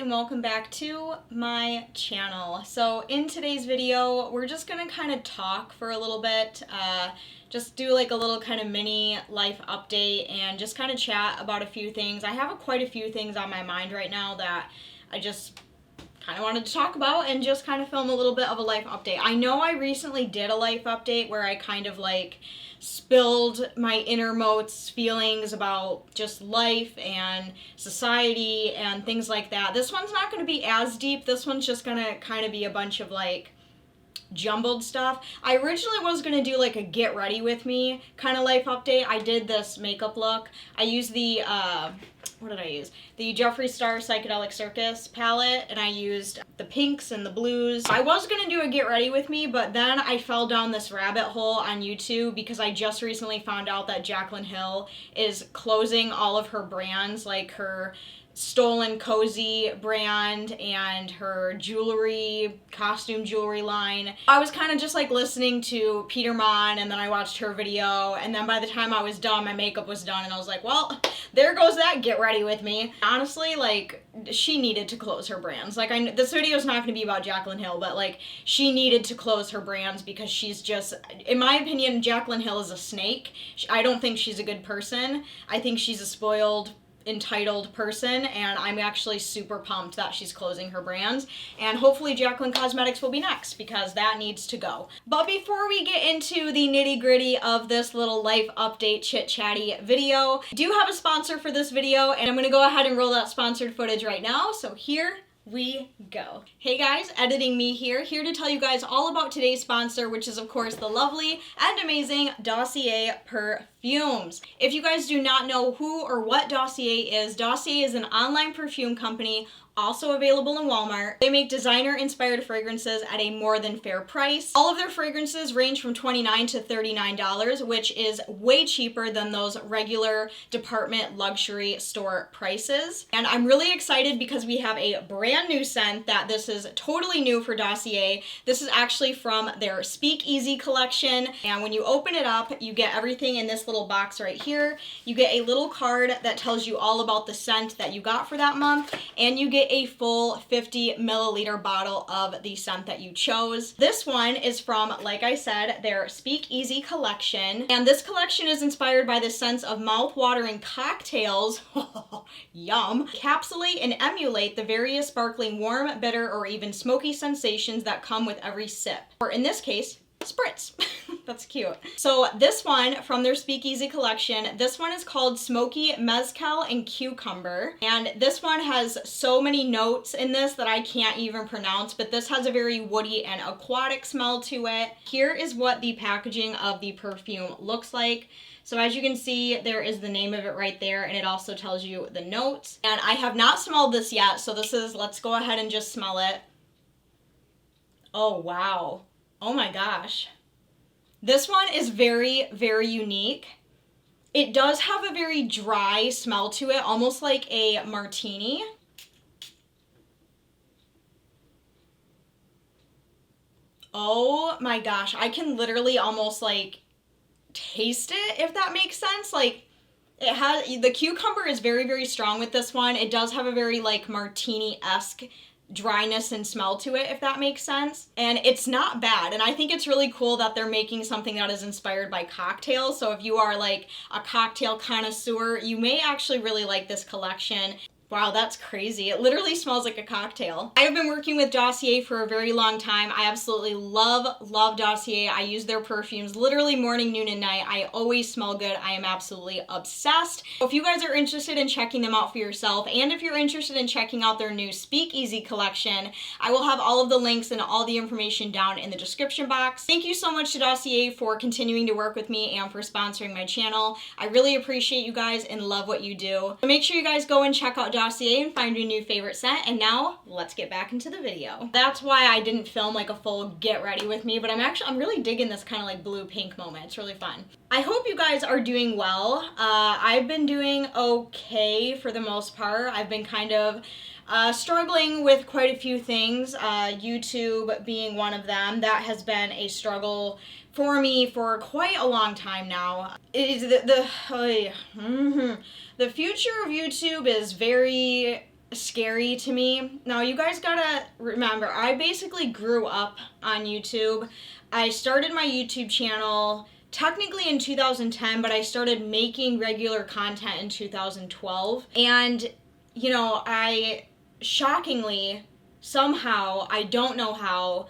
and welcome back to my channel. So in today's video, we're just gonna kind of talk for a little bit, just do like a little kind of mini life update and just kind of chat about a few things. I have quite a few things on my mind right now that I just kind of wanted to talk about and just kind of film a little bit of a life update. I know I recently did a life update where I kind of like spilled my innermost feelings about just life and society and things like that. This one's not going to be as deep. This one's just going to kind of be a bunch of like jumbled stuff. I originally was going to do like a get ready with me kind of life update. I did this makeup look. I used the what did I use? The Jeffree Star Psychedelic Circus palette, and I used the pinks and the blues. I was going to do a get ready with me, but then I fell down this rabbit hole on YouTube because I just recently found out that Jaclyn Hill is closing all of her brands, like her Stolen Cozy brand and her jewelry, costume jewelry line. I was kind of just like listening to Peter Mon, and then I watched her video, and then by the time I was done, my makeup was done, and I was like, well, there goes that get ready with me. Honestly, like, she needed to close her brands. Like, this video is not going to be about Jaclyn Hill, but like, she needed to close her brands because she's just, in my opinion, Jaclyn Hill is a snake. I don't think she's a good person. I think she's a spoiled, entitled person, and I'm actually super pumped that she's closing her brands, and hopefully Jaclyn Cosmetics will be next because that needs to go. But before we get into the nitty-gritty of this little life update chit-chatty video, I do have a sponsor for this video, and I'm gonna go ahead and roll that sponsored footage right now. So here we go. Hey guys, editing me here to tell you guys all about today's sponsor, which is of course the lovely and amazing Dossier Perfumes. If you guys do not know who or what Dossier is an online perfume company also available in Walmart. They make designer-inspired fragrances at a more than fair price. All of their fragrances range from $29 to $39, which is way cheaper than those regular department luxury store prices. And I'm really excited because we have a brand new scent that this is totally new for Dossier. This is actually from their Speakeasy collection. And when you open it up, you get everything in this little box right here. You get a little card that tells you all about the scent that you got for that month, and you get a full 50 milliliter bottle of the scent that you chose. This one is from, like I said, their Speakeasy collection, and this collection is inspired by the scents of mouth-watering cocktails, yum, encapsulate and emulate the various sparkling warm, bitter, or even smoky sensations that come with every sip, or in this case, spritz. That's cute. So this one from their Speakeasy collection, this one is called Smoky Mezcal and Cucumber. And this one has so many notes in this that I can't even pronounce, but this has a very woody and aquatic smell to it. Here is what the packaging of the perfume looks like. So as you can see, there is the name of it right there, and it also tells you the notes. And I have not smelled this yet, so this is, let's go ahead and just smell it. Oh, wow. Oh my gosh. This one is very, very unique. It does have a very dry smell to it, almost like a martini. Oh my gosh, I can literally almost like taste it, if that makes sense. Like, it has, the cucumber is very, very strong with this one. It does have a very like martini-esque dryness and smell to it, if that makes sense. And it's not bad. And I think it's really cool that they're making something that is inspired by cocktails. So if you are like a cocktail connoisseur, you may actually really like this collection. Wow, that's crazy. It literally smells like a cocktail. I have been working with Dossier for a very long time. I absolutely love Dossier. I use their perfumes literally morning, noon, and night. I always smell good. I am absolutely obsessed. If you guys are interested in checking them out for yourself, and if you're interested in checking out their new Speakeasy collection, I will have all of the links and all the information down in the description box. Thank you so much to Dossier for continuing to work with me and for sponsoring my channel. I really appreciate you guys and love what you do. So make sure you guys go and check out Dossier and find your new favorite scent. And now let's get back into the video. That's why I didn't film like a full get ready with me, but I'm really digging this kind of like blue pink moment. It's really fun. I hope you guys are doing well. I've been doing okay for the most part. I've been kind of struggling with quite a few things, YouTube being one of them. That has been a struggle for me for quite a long time now. It is the future of YouTube is very scary to me. Now, you guys gotta remember, I basically grew up on YouTube. I started my YouTube channel technically in 2010, but I started making regular content in 2012. And, you know, I shockingly, somehow, I don't know how,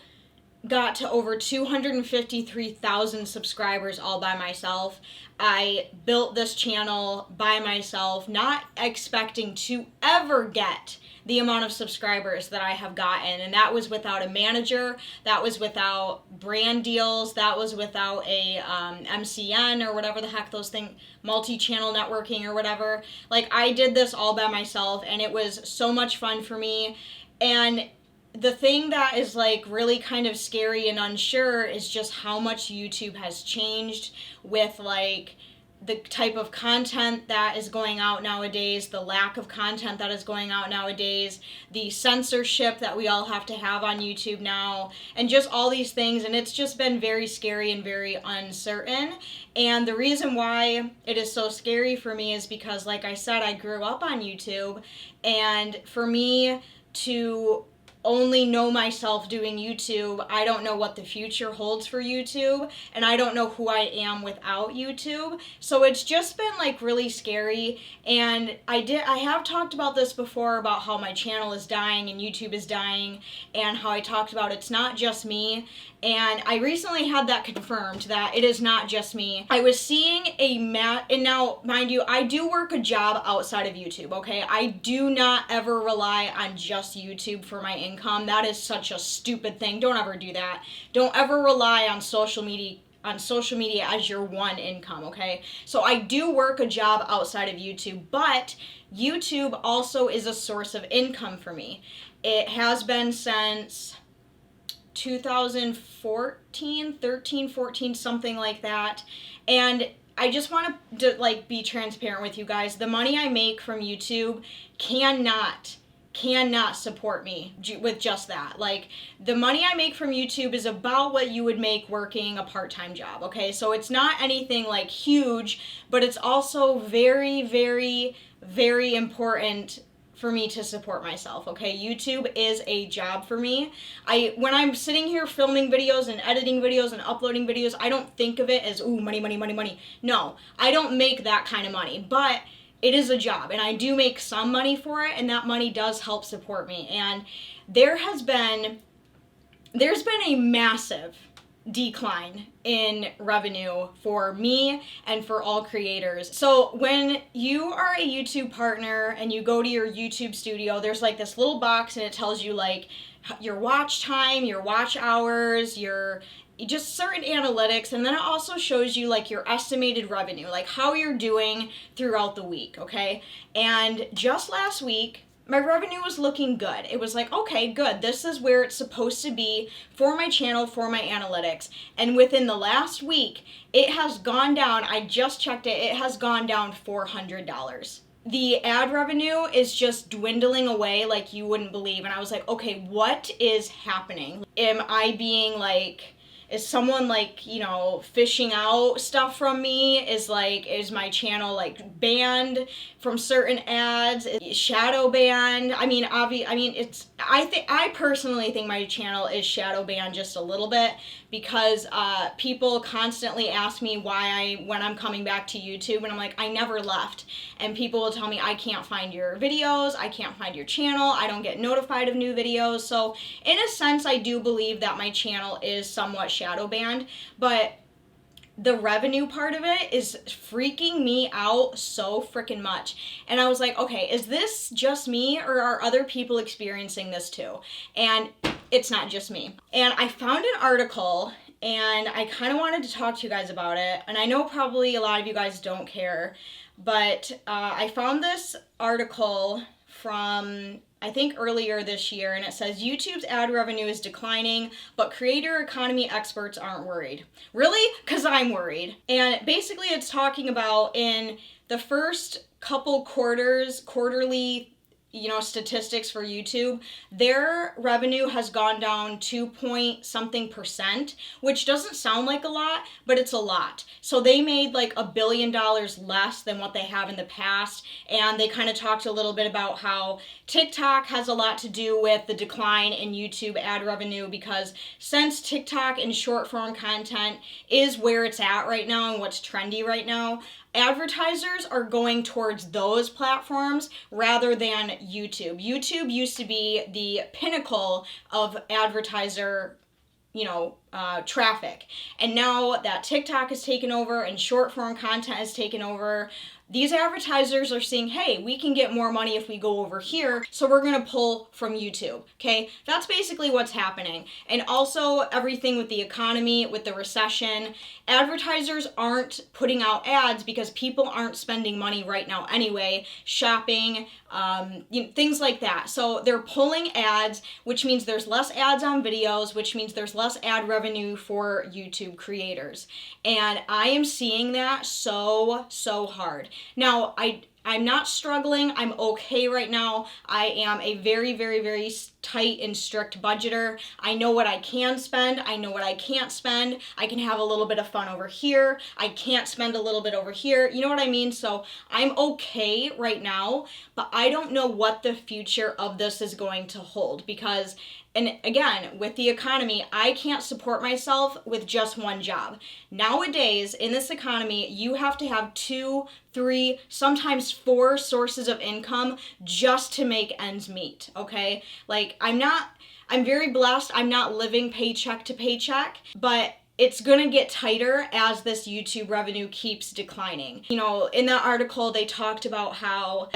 got to over 253,000 subscribers all by myself. I built this channel by myself, not expecting to ever get the amount of subscribers that I have gotten. And that was without a manager, that was without brand deals, that was without a MCN or whatever the heck those things, multi-channel networking or whatever. Like, I did this all by myself, and it was so much fun for me. And the thing that is like really kind of scary and unsure is just how much YouTube has changed with like the type of content that is going out nowadays, the lack of content that is going out nowadays, the censorship that we all have to have on YouTube now, and just all these things. And it's just been very scary and very uncertain. And the reason why it is so scary for me is because, like I said, I grew up on YouTube, and for me to only know myself doing YouTube, I don't know what the future holds for YouTube, and I don't know who I am without YouTube. So it's just been like really scary. And I have talked about this before, about how my channel is dying and YouTube is dying, and how I talked about it's not just me. And I recently had that confirmed, that it is not just me. I was seeing and now, mind you, I do work a job outside of YouTube, okay? I do not ever rely on just YouTube for my income. That is such a stupid thing. Don't ever do that. Don't ever rely on social media as your one income, okay? So I do work a job outside of YouTube, but YouTube also is a source of income for me. It has been since 2014, 13, 14, something like that. And I just want to like be transparent with you guys. The money I make from YouTube cannot support me with just that. Like, the money I make from YouTube is about what you would make working a part-time job, okay? So it's not anything like huge, but it's also very, very, very important for me to support myself, okay? YouTube is a job for me. When I'm sitting here filming videos and editing videos and uploading videos, I don't think of it as, ooh, money, money, money, money. No, I don't make that kind of money, but it is a job, and I do make some money for it, and that money does help support me. And there's been a massive decline in revenue for me and for all creators. So when you are a YouTube partner and you go to your YouTube studio, there's like this little box, and it tells you like your watch time, your watch hours, your just certain analytics, and then it also shows you like your estimated revenue, like how you're doing throughout the week, okay? And just last week, my revenue was looking good. It was like, okay, good. This is where it's supposed to be for my channel, for my analytics. And within the last week, it has gone down. I just checked it. It has gone down $400. The ad revenue is just dwindling away like you wouldn't believe. And I was like, okay, what is happening? Am I being like, is someone like, you know, fishing out stuff from me? Is my channel like banned from certain ads? Is shadow banned? I personally think my channel is shadow banned just a little bit, because people constantly ask me when I'm coming back to YouTube, and I'm like, I never left. And people will tell me, I can't find your videos, I can't find your channel, I don't get notified of new videos. So in a sense, I do believe that my channel is somewhat shadow banned, but the revenue part of it is freaking me out so freaking much. And I was like, okay, is this just me, or are other people experiencing this too? And it's not just me. And I found an article, and I kind of wanted to talk to you guys about it. And I know probably a lot of you guys don't care, but I found this article from, I think, earlier this year, and it says YouTube's ad revenue is declining, but creator economy experts aren't worried. Really? Because I'm worried. And basically it's talking about in the first couple quarterly statistics for YouTube, their revenue has gone down 2 point something percent, which doesn't sound like a lot, but it's a lot. So they made like $1 billion less than what they have in the past, and they kind of talked a little bit about how TikTok has a lot to do with the decline in YouTube ad revenue, because since TikTok and short form content is where it's at right now and what's trendy right now, advertisers are going towards those platforms rather than YouTube. YouTube used to be the pinnacle of advertiser, traffic. And now that TikTok has taken over and short form content has taken over, these advertisers are seeing, hey, we can get more money if we go over here, so we're going to pull from YouTube, okay? That's basically what's happening. And also everything with the economy, with the recession, advertisers aren't putting out ads because people aren't spending money right now anyway, shopping, things like that. So they're pulling ads, which means there's less ads on videos, which means there's less ad revenue for YouTube creators. And I am seeing that so hard. Now, I'm not struggling. I'm okay right now. I am a very, very, very tight and strict budgeter. I know what I can spend. I know what I can't spend. I can have a little bit of fun over here. I can't spend a little bit over here. You know what I mean? So I'm okay right now, but I don't know what the future of this is going to hold, because, and again, with the economy, I can't support myself with just one job. Nowadays, in this economy, you have to have 2, 3, sometimes 4 sources of income just to make ends meet, okay? Like, I'm very blessed. I'm not living paycheck to paycheck, but it's gonna get tighter as this YouTube revenue keeps declining. In that article, they talked about how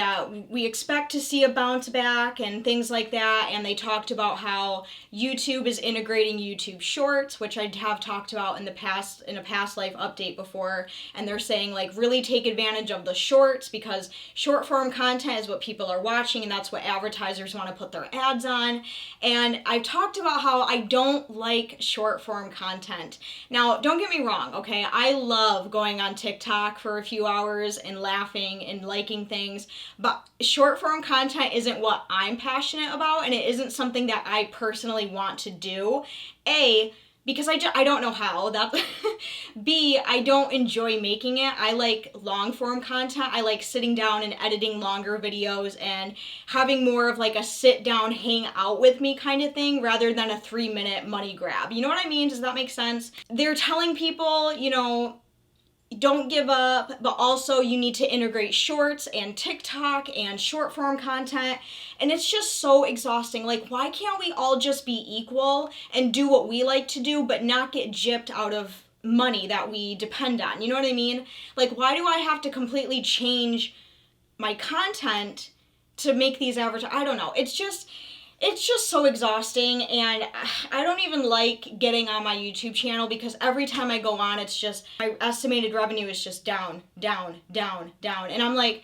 we expect to see a bounce back and things like that, and they talked about how YouTube is integrating YouTube Shorts, which I have talked about in a past life update before, and they're saying, like, really take advantage of the shorts, because short form content is what people are watching, and that's what advertisers want to put their ads on. And I've talked about how I don't like short form content. Now, don't get me wrong, okay? I love going on TikTok for a few hours and laughing and liking things, but short form content isn't what I'm passionate about, and it isn't something that I personally want to do. A, because I don't know how. B, I don't enjoy making it. I like long form content. I like sitting down and editing longer videos and having more of like a sit down, hang out with me kind of thing, rather than a 3-minute money grab. You know what I mean? Does that make sense? They're telling people, don't give up, but also you need to integrate shorts and TikTok and short form content. And it's just so exhausting. Like, why can't we all just be equal and do what we like to do, but not get gypped out of money that we depend on? You know what I mean? Like, why do I have to completely change my content to make these I don't know. It's just so exhausting, and I don't even like getting on my YouTube channel, because every time I go on, it's just, my estimated revenue is just down. And I'm like,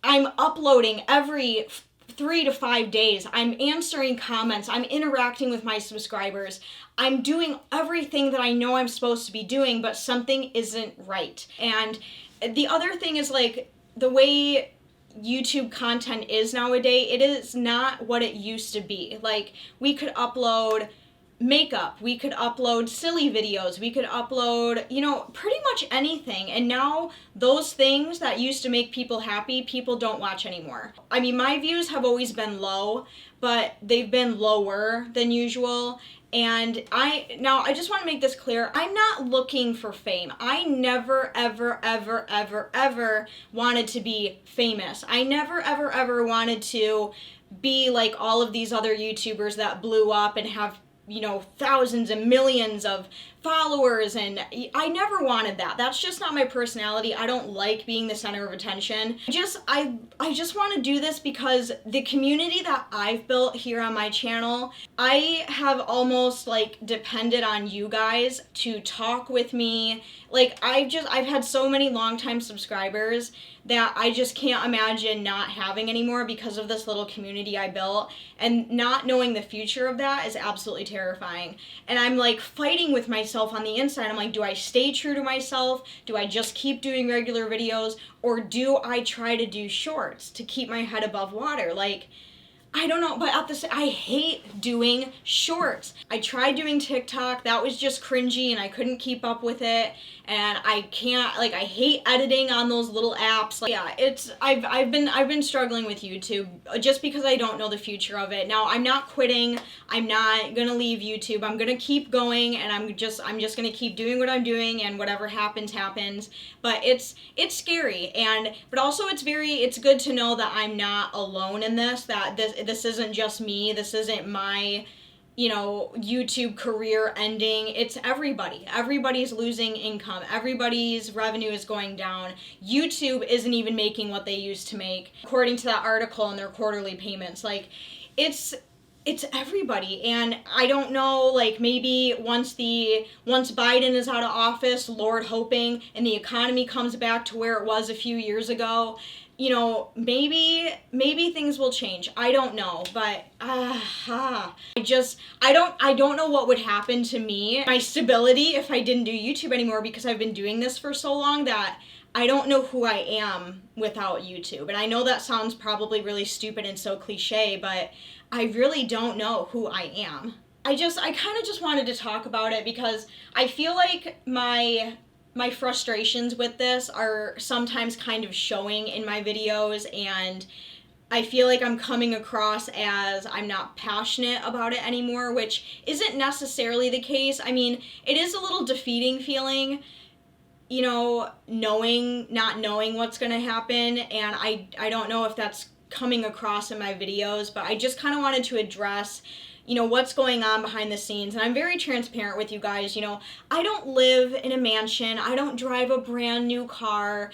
I'm uploading every 3 to 5 days. I'm answering comments. I'm interacting with my subscribers. I'm doing everything that I know I'm supposed to be doing, but something isn't right. And the other thing is, like, the way YouTube content is nowadays, it is not what it used to be. Like, we could upload makeup, we could upload silly videos, we could upload, pretty much anything. And now those things that used to make people happy, people don't watch anymore. I mean, my views have always been low, but they've been lower than usual. And I just want to make this clear. I'm not looking for fame. I never, ever wanted to be famous. I never, ever wanted to be like all of these other YouTubers that blew up and have, thousands and millions of followers, and I never wanted that. That's just not my personality. I don't like being the center of attention. I just want to do this because the community that I've built here on my channel, I have almost like depended on you guys to talk with me. Like, I've had so many longtime subscribers that I just can't imagine not having anymore because of this little community I built, and not knowing the future of that is absolutely terrifying. And I'm like fighting with myself myself on the inside. I'm like, do I stay true to myself? Do I just keep doing regular videos? Or do I try to do shorts to keep my head above water? Like, I don't know, but I hate doing shorts. I tried doing TikTok, that was just cringy and I couldn't keep up with it. And I can't, like, I hate editing on those little apps. Like, yeah, I've been struggling with YouTube just because I don't know the future of it. Now, I'm not quitting. I'm not gonna leave YouTube. I'm gonna keep going, and I'm just gonna keep doing what I'm doing, and whatever happens, happens. But it's scary, but also it's good to know that I'm not alone in this, that this isn't just me. This isn't my, YouTube career ending. It's everybody. Everybody's losing income. Everybody's revenue is going down. YouTube isn't even making what they used to make, according to that article, in their quarterly payments. Like, it's everybody. And I don't know, like, maybe once Biden is out of office, Lord hoping, and the economy comes back to where it was a few years ago, maybe things will change. I don't know, but I don't know what would happen to me, my stability, if I didn't do YouTube anymore, because I've been doing this for so long that I don't know who I am without YouTube. And I know that sounds probably really stupid and so cliche, but I really don't know who I am. I kind of just wanted to talk about it because I feel like my frustrations with this are sometimes kind of showing in my videos, and I feel like I'm coming across as I'm not passionate about it anymore, which isn't necessarily the case. I mean, it is a little defeating feeling, not knowing what's going to happen, and I don't know if that's coming across in my videos, but I just kind of wanted to address what's going on behind the scenes. And I'm very transparent with you guys. I don't live in a mansion. I don't drive a brand new car.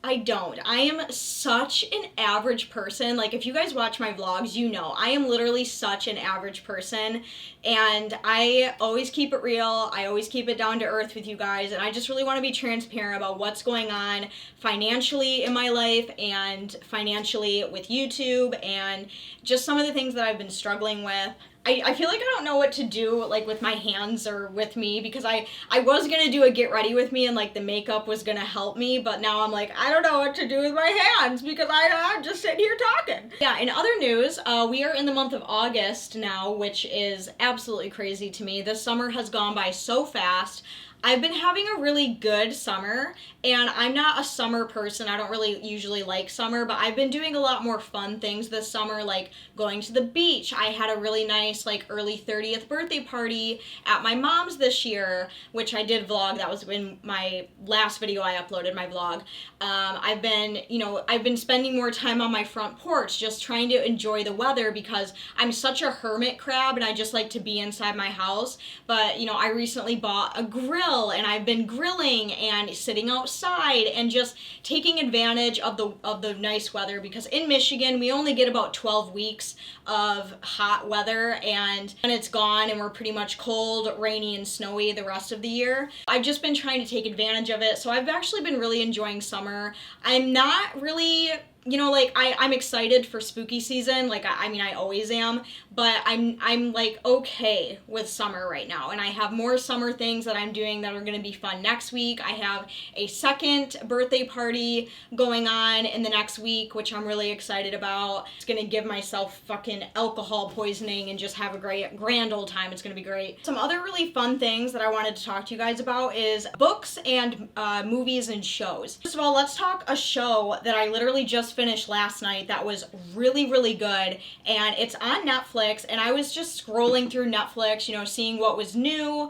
I don't. I am such an average person. Like, if you guys watch my vlogs, I am literally such an average person, and I always keep it real. I always keep it down to earth with you guys, and I just really want to be transparent about what's going on financially in my life and financially with YouTube, and just some of the things that I've been struggling with. I feel like I don't know what to do, like, with my hands or with me, because I was going to do a get ready with me, and, like, the makeup was going to help me, but now I'm like, I don't know what to do with my hands because I'm just sitting here talking. Yeah, in other news, we are in the month of August now, which is absolutely crazy to me. This summer has gone by so fast. I've been having a really good summer, and I'm not a summer person. I don't really usually like summer, but I've been doing a lot more fun things this summer, like going to the beach. I had a really nice, like, early 30th birthday party at my mom's this year, which I did vlog. That was in my last video I uploaded, my vlog. I've been spending more time on my front porch, just trying to enjoy the weather, because I'm such a hermit crab and I just like to be inside my house. But, I recently bought a grill, and I've been grilling and sitting outside and just taking advantage of the nice weather, because in Michigan we only get about 12 weeks of hot weather, and then it's gone and we're pretty much cold, rainy, and snowy the rest of the year. I've just been trying to take advantage of it, so I've actually been really enjoying summer. I'm not really, I'm excited for spooky season. Like, I always am, but I'm like okay with summer right now, and I have more summer things that I'm doing that are going to be fun next week. I have a second birthday party going on in the next week, which I'm really excited about. It's going to give myself fucking alcohol poisoning and just have a grand old time. It's going to be great. Some other really fun things that I wanted to talk to you guys about is books and movies and shows. First of all, let's talk a show that I literally just finished last night that was really, really good, and it's on Netflix, and I was just scrolling through Netflix, seeing what was new,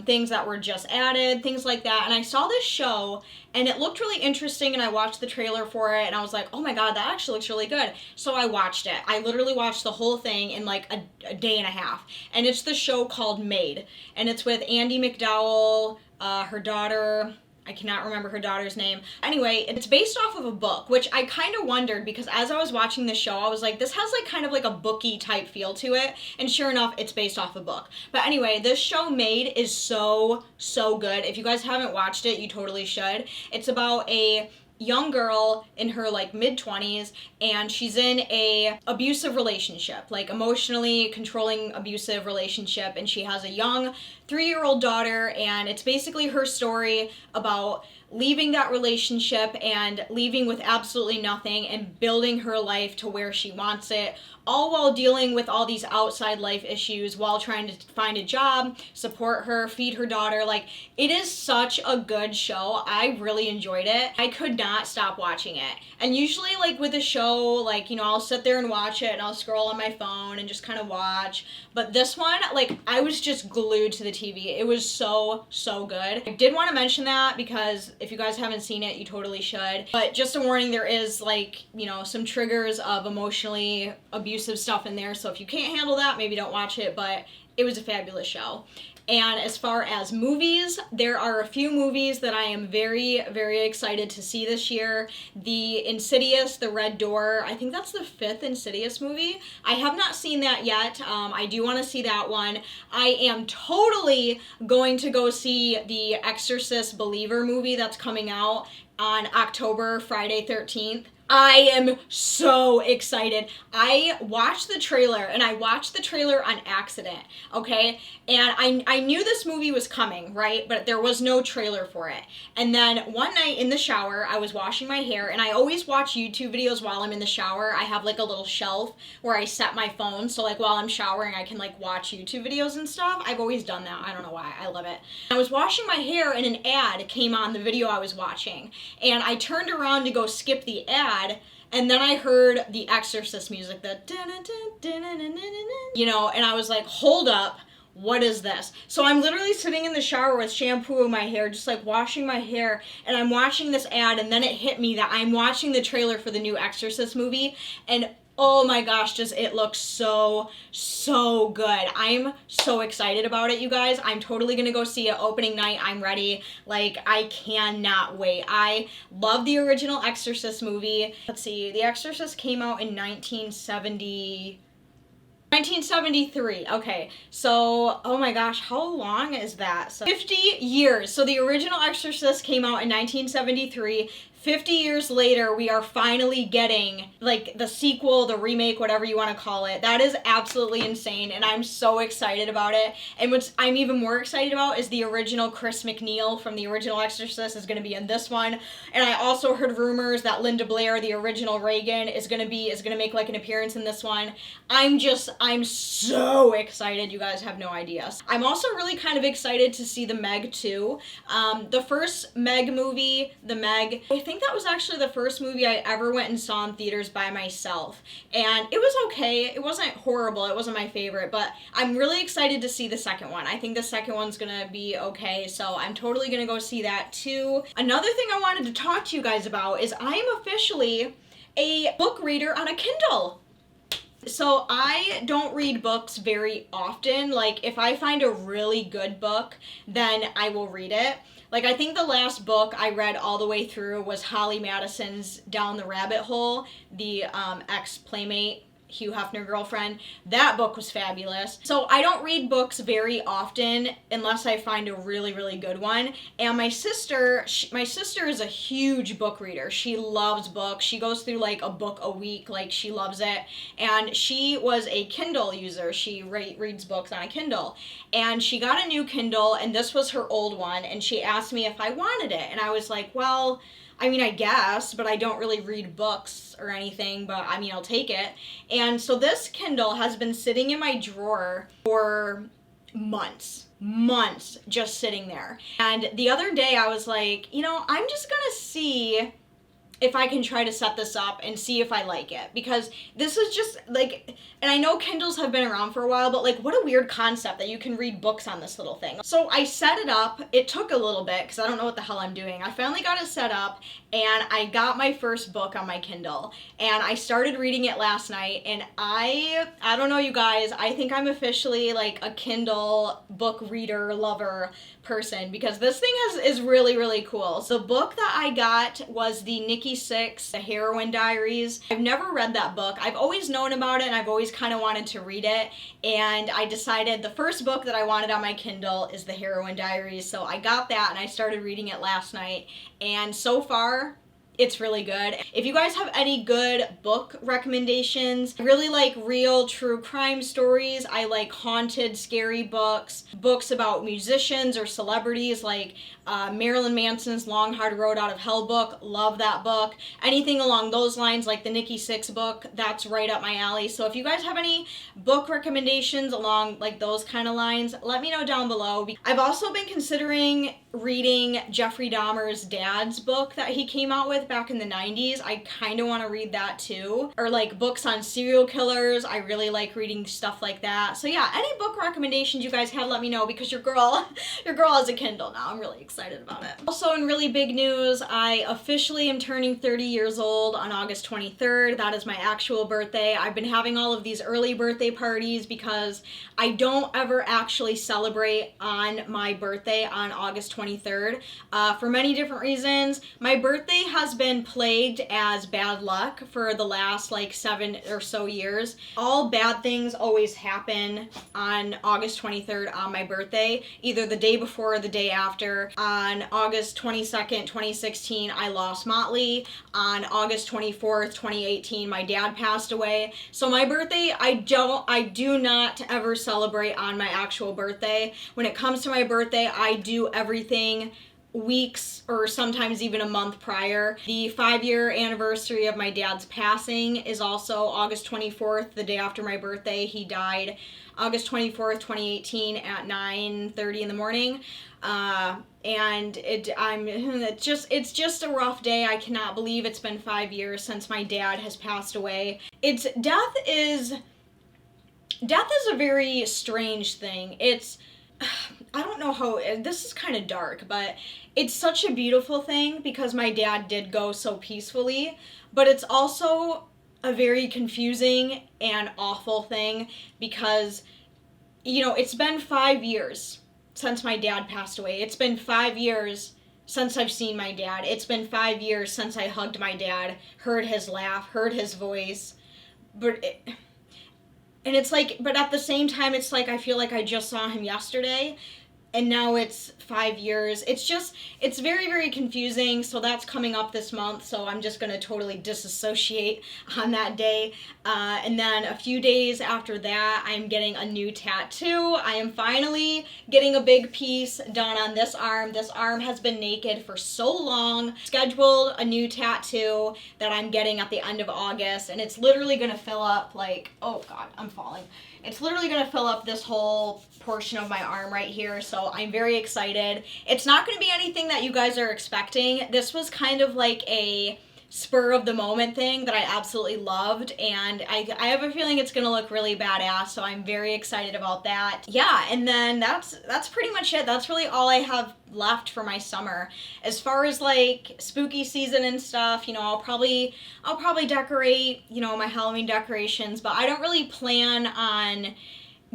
things that were just added, things like that, and I saw this show, and it looked really interesting, and I watched the trailer for it, and I was like, oh my god, that actually looks really good. So I watched it. I literally watched the whole thing in like a day and a half, and it's the show called Maid, and it's with Andie MacDowell, her daughter, I cannot remember her daughter's name. Anyway, it's based off of a book, which I kind of wondered, because as I was watching the show, I was like, this has like kind of like a booky type feel to it, and sure enough, it's based off a book. But anyway, this show Maid is so good. If you guys haven't watched it, you totally should. It's about a young girl in her like mid-20s, and she's in a abusive relationship, like emotionally controlling abusive relationship, and she has a young 3-year-old daughter, and it's basically her story about leaving that relationship and leaving with absolutely nothing and building her life to where she wants it, all while dealing with all these outside life issues while trying to find a job, support her, feed her daughter. Like, it is such a good show. I really enjoyed it. I could not stop watching it. And usually, like, with a show, like, you know, I'll sit there and watch it and I'll scroll on my phone and just kind of watch. But this one, like, I was just glued to the TV. It was so, so good. I did want to mention that because if you guys haven't seen it, you totally should. But just a warning, there is, like, you know, some triggers of emotionally abusive stuff in there, so if you can't handle that, maybe don't watch it, but it was a fabulous show. And as far as movies, there are a few movies that I am very, very excited to see this year. The Insidious, The Red Door, I think that's the 5th Insidious movie. I have not seen that yet. I do want to see that one. I am totally going to go see the Exorcist Believer movie that's coming out on October, Friday 13th. I am so excited. I watched the trailer, and I watched the trailer on accident, okay? And I knew this movie was coming, right? But there was no trailer for it. And then one night in the shower, I was washing my hair, and I always watch YouTube videos while I'm in the shower. I have like a little shelf where I set my phone, so like while I'm showering, I can like watch YouTube videos and stuff. I've always done that. I don't know why. I love it. I was washing my hair, and an ad came on the video I was watching. And I turned around to go skip the ad, and then I heard the Exorcist music, the you know, and I was like, hold up, what is this? So I'm literally sitting in the shower with shampoo in my hair, just like washing my hair, and I'm watching this ad, and then it hit me that I'm watching the trailer for the new Exorcist movie, and oh my gosh, does it look so, so good. I'm so excited about it, you guys. I'm totally gonna go see it opening night. I'm ready. Like, I cannot wait. I love the original Exorcist movie. Let's see, The Exorcist came out in 1973. Okay, so, oh my gosh, how long is that? So 50 years. So the original Exorcist came out in 1973. 50 years later, we are finally getting, like, the sequel, the remake, whatever you want to call it. That is absolutely insane, and I'm so excited about it. And what I'm even more excited about is the original Chris McNeil from the original Exorcist is going to be in this one. And I also heard rumors that Linda Blair, the original Reagan, is going to make, like, an appearance in this one. I'm so excited, you guys have no idea. I'm also really kind of excited to see The Meg 2. The first Meg movie, The Meg, I think that was actually the first movie I ever went and saw in theaters by myself. And it was okay. It wasn't horrible. It wasn't my favorite, but I'm really excited to see the second one. I think the second one's gonna be okay, so I'm totally gonna go see that too. Another thing I wanted to talk to you guys about is I am officially a book reader on a Kindle. So I don't read books very often. Like, if I find a really good book, then I will read it. Like, I think the last book I read all the way through was Holly Madison's Down the Rabbit Hole, the ex-Playmate Hugh Hefner girlfriend. That book was fabulous. So I don't read books very often unless I find a really, really good one. And my sister is a huge book reader. She loves books. She goes through like a book a week. Like, she loves it. And she was a Kindle user. She reads books on a Kindle. And she got a new Kindle, and this was her old one. And she asked me if I wanted it. And I was like, well, I mean, I guess, but I don't really read books or anything, but I mean, I'll take it. And so this Kindle has been sitting in my drawer for months, just sitting there. And the other day I was like, you know, I'm just gonna see if I can try to set this up and see if I like it, because this is just like, and I know Kindles have been around for a while, but like, what a weird concept that you can read books on this little thing. So I set it up. It took a little bit because I don't know what the hell I'm doing. I finally got it set up, and I got my first book on my Kindle, and I started reading it last night, and I don't know, you guys, I think I'm officially like a Kindle book reader lover person, because this thing is really, really cool. So the book that I got was the Nikki Sixx, The Heroine Diaries. I've never read that book. I've always known about it, and I've always kind of wanted to read it, and I decided the first book that I wanted on my Kindle is The Heroine Diaries, so I got that, and I started reading it last night, and so far, It's really good. If you guys have any good book recommendations, I really like real true crime stories. I like haunted, scary books, books about musicians or celebrities like Marilyn Manson's Long Hard Road Out of Hell book. Love that book. Anything along those lines, like the Nikki Sixx book, that's right up my alley. So if you guys have any book recommendations along like those kind of lines, let me know down below. I've also been considering reading Jeffrey Dahmer's dad's book that he came out with back in the 90s. I kind of want to read that too. Or like books on serial killers. I really like reading stuff like that. So yeah, any book recommendations you guys have, let me know, because your girl has a Kindle now. I'm really excited about it. Also, in really big news, I officially am turning 30 years old on August 23rd. That is my actual birthday. I've been having all of these early birthday parties because I don't ever actually celebrate on my birthday on August 23rd for many different reasons. My birthday has been plagued as bad luck for the last like 7 or so years. All bad things always happen on August 23rd on my birthday, either the day before or the day after. On August 22nd, 2016, I lost Motley. On August 24th, 2018, my dad passed away. So my birthday, I do not ever celebrate on my actual birthday. When it comes to my birthday, I do everything weeks or sometimes even a month prior. The 5-year anniversary of my dad's passing is also August 24th, the day after my birthday. He died August 24th, 2018 at 9:30 in the morning. And it's just a rough day. I cannot believe it's been 5 years since my dad has passed away. Death is a very strange thing. I don't know how, this is kind of dark, but it's such a beautiful thing because my dad did go so peacefully, but it's also a very confusing and awful thing because, you know, it's been 5 years since my dad passed away. It's been 5 years since I've seen my dad. It's been 5 years since I hugged my dad, heard his laugh, heard his voice, and it's like, but at the same time, it's like I feel like I just saw him yesterday, and now it's 5 years. It's very, very confusing, so that's coming up this month, so I'm just going to totally disassociate on that day. And then a few days after that, I'm getting a new tattoo. I am finally getting a big piece done on this arm. This arm has been naked for so long. Scheduled a new tattoo that I'm getting at the end of August, and it's literally going to fill up like, oh God, I'm falling. It's literally going to fill up this whole portion of my arm right here, so I'm very excited. It's not going to be anything that you guys are expecting. This was kind of like a spur of the moment thing that I absolutely loved, and I have a feeling it's going to look really badass, so I'm very excited about that. Yeah, and then that's pretty much it. That's really all I have left for my summer. As far as like spooky season and stuff, you know, I'll probably decorate, you know, my Halloween decorations, but I don't really plan on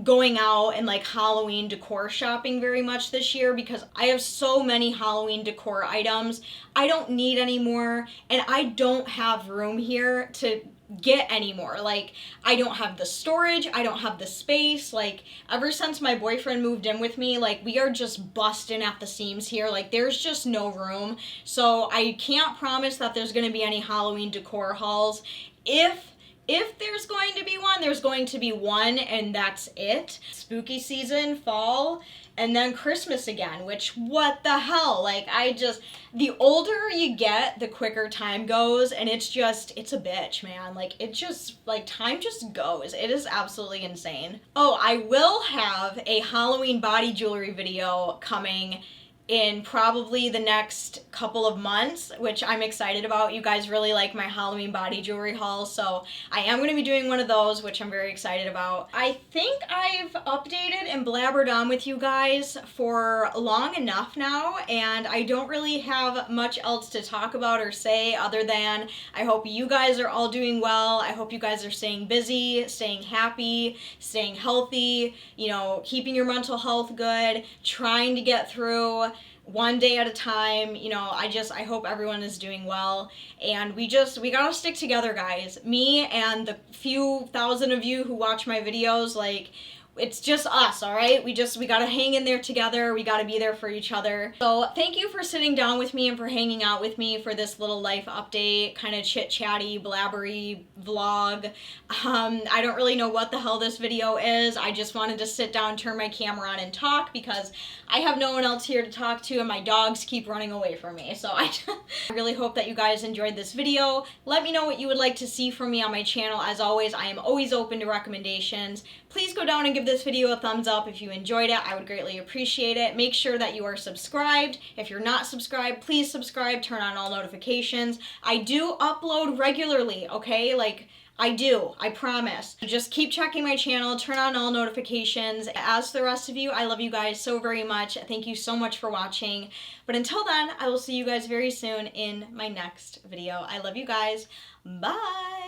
going out and like Halloween decor shopping very much this year because I have so many Halloween decor items I don't need anymore, and I don't have room here to get anymore. Like, I don't have the storage, I don't have the space. Like, ever since my boyfriend moved in with me, like, we are just busting at the seams here. Like, there's just no room. So I can't promise that there's gonna be any Halloween decor hauls. If there's going to be one, there's going to be one, and that's it. Spooky season, fall, and then Christmas again, which, what the hell? Like, the older you get, the quicker time goes, and it's a bitch, man. Like, time just goes. It is absolutely insane. Oh, I will have a Halloween body jewelry video coming in probably the next couple of months, which I'm excited about. You guys really like my Halloween body jewelry haul, so I am going to be doing one of those, which I'm very excited about. I think I've updated and blabbered on with you guys for long enough now, and I don't really have much else to talk about or say other than I hope you guys are all doing well. I hope you guys are staying busy, staying happy, staying healthy, you know, keeping your mental health good, trying to get through one day at a time. You know, I hope everyone is doing well, and we gotta stick together, guys. Me and the few thousand of you who watch my videos, like, it's just us, all right? We gotta hang in there together. We gotta be there for each other. So thank you for sitting down with me and for hanging out with me for this little life update, kind of chit-chatty, blabbery vlog. I don't really know what the hell this video is. I just wanted to sit down, turn my camera on, and talk because I have no one else here to talk to, and my dogs keep running away from me. So I really hope that you guys enjoyed this video. Let me know what you would like to see from me on my channel. As always, I am always open to recommendations. Please go down and give this video a thumbs up if you enjoyed it. I would greatly appreciate it. Make sure that you are subscribed. If you're not subscribed, please subscribe, turn on all notifications. I do upload regularly, okay? Like, I do, I promise. Just keep checking my channel, turn on all notifications. As for the rest of you, I love you guys so very much. Thank you so much for watching. But until then, I will see you guys very soon in my next video. I love you guys. Bye!